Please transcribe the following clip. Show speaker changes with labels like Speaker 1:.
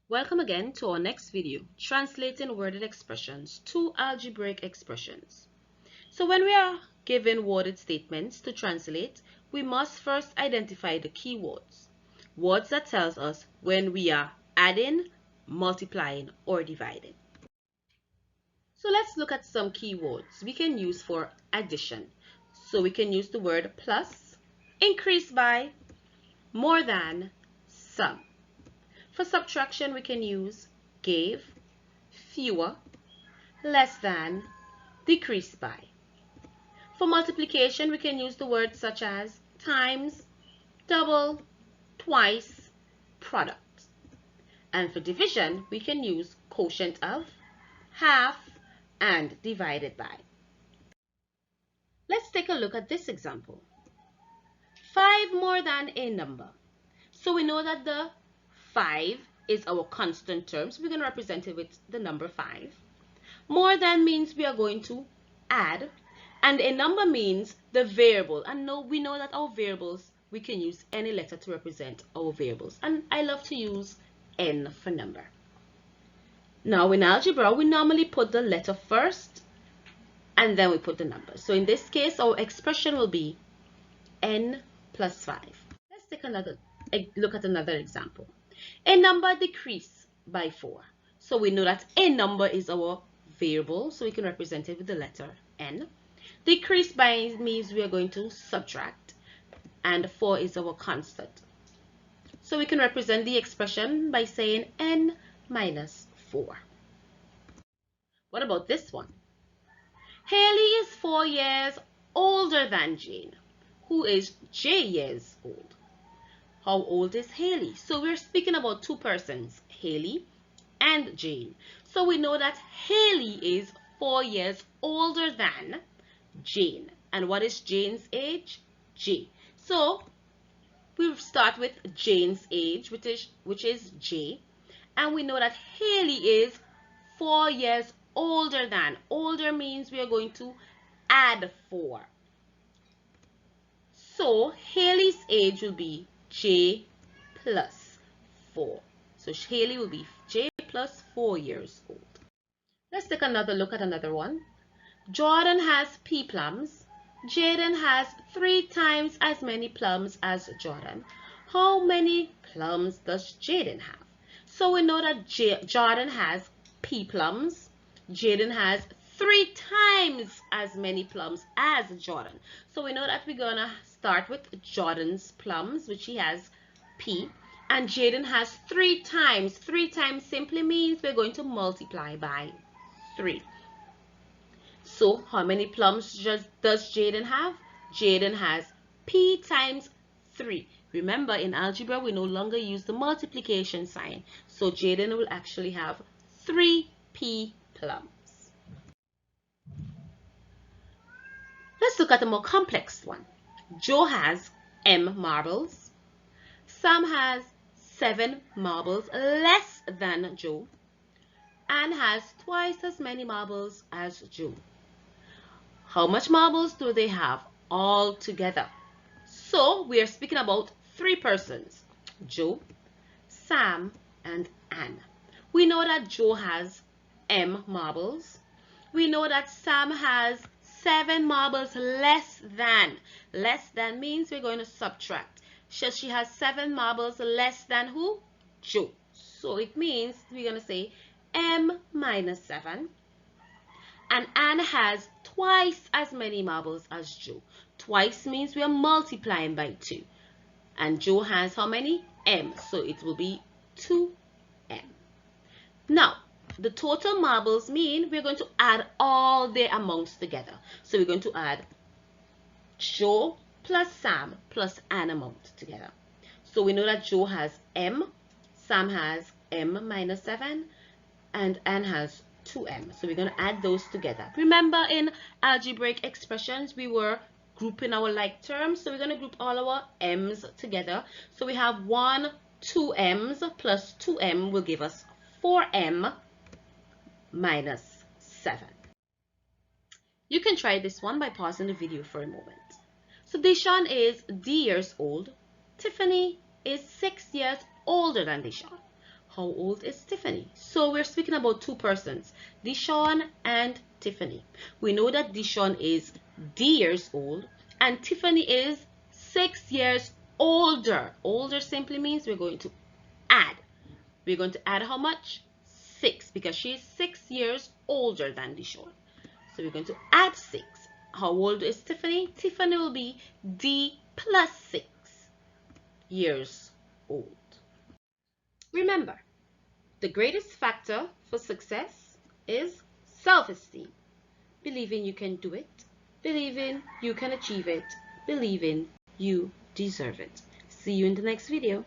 Speaker 1: Welcome again to our next video, translating worded expressions to algebraic expressions. So when we are given worded statements to translate, we must first identify the key words. Words that tells us when we are adding, multiplying, or dividing. So let's look at some key words we can use for addition. So we can use the word plus, increase by, more than, some. For subtraction, we can use gave, fewer, less than, decrease by. For multiplication, we can use the words such as times, double, twice, product. And for division, we can use quotient of, half, and divided by. Let's take a look at this example. 5 more than a number. So we know that the 5 is our constant term, so we're going to represent it with the number 5. More than means we are going to add, and a number means the variable. And we know that our variables, we can use any letter to represent our variables. And I love to use N for number. Now in algebra, we normally put the letter first, and then we put the number. So in this case, our expression will be N plus 5. Let's take another look at another example. A number decrease by 4. So we know that a number is our variable, so we can represent it with the letter N. Decrease by means we are going to subtract, and 4 is our constant. So we can represent the expression by saying N minus 4. What about this one? Haley is 4 years older than Jane, who is J years old. How old is Haley? So we're speaking about two persons, Haley and Jane. So we know that Haley is 4 years older than Jane. And what is Jane's age? J. So we'll start with Jane's age, which is J. And we know that Haley is 4 years older than. Older means we are going to add 4. So Haley's age will be J plus 4. So Haley will be J plus 4 years old. Let's take another look at another one. Jordan has P plums. Jaden has 3 times as many plums as Jordan. How many plums does Jaden have? So we know that Jordan has P plums. Jaden has 3 times as many plums as Jordan. So we know that we're gonna start with Jordan's plums, which he has P, and Jaden has 3 times. 3 times simply means we're going to multiply by 3. So how many plums does Jaden have? Jaden has P times 3. Remember, in algebra, we no longer use the multiplication sign. So Jaden will actually have 3P plums. Let's look at a more complex one. Joe has M marbles. Sam has 7 marbles less than Joe. Anne has twice as many marbles as Joe. How much marbles do they have all together? So we are speaking about 3 persons, Joe, Sam, and Anne. We know that Joe has M marbles. We know that Sam has 7 marbles less than. Less than means we're going to subtract. So she has 7 marbles less than who? Joe. So it means we're going to say M minus 7. And Anne has twice as many marbles as Joe. Twice means we are multiplying by 2. And Joe has how many? M. So it will be 2M. Now, the total marbles mean we're going to add all their amounts together. So we're going to add Joe plus Sam plus Anne amount together. So we know that Joe has M, Sam has M minus 7, and Anne has 2M. So we're going to add those together. Remember, in algebraic expressions, we were grouping our like terms. So we're going to group all our M's together. So we have 2M's plus 2M will give us 4M minus 7. You can try this one by pausing the video for a moment. So Deshaun is D years old. Tiffany is 6 years older than Deshaun. How old is Tiffany? So we're speaking about two persons, Deshawn and Tiffany. We know that Deshawn is D years old and Tiffany is 6 years older. Older simply means we're going to add. We're going to add how much? 6, because she's 6 years older than Deshawn. So we're going to add 6. How old is Tiffany? Tiffany will be D plus 6 years old. Remember, the greatest factor for success is self-esteem. Believing you can do it, believing you can achieve it, believing you deserve it. See you in the next video.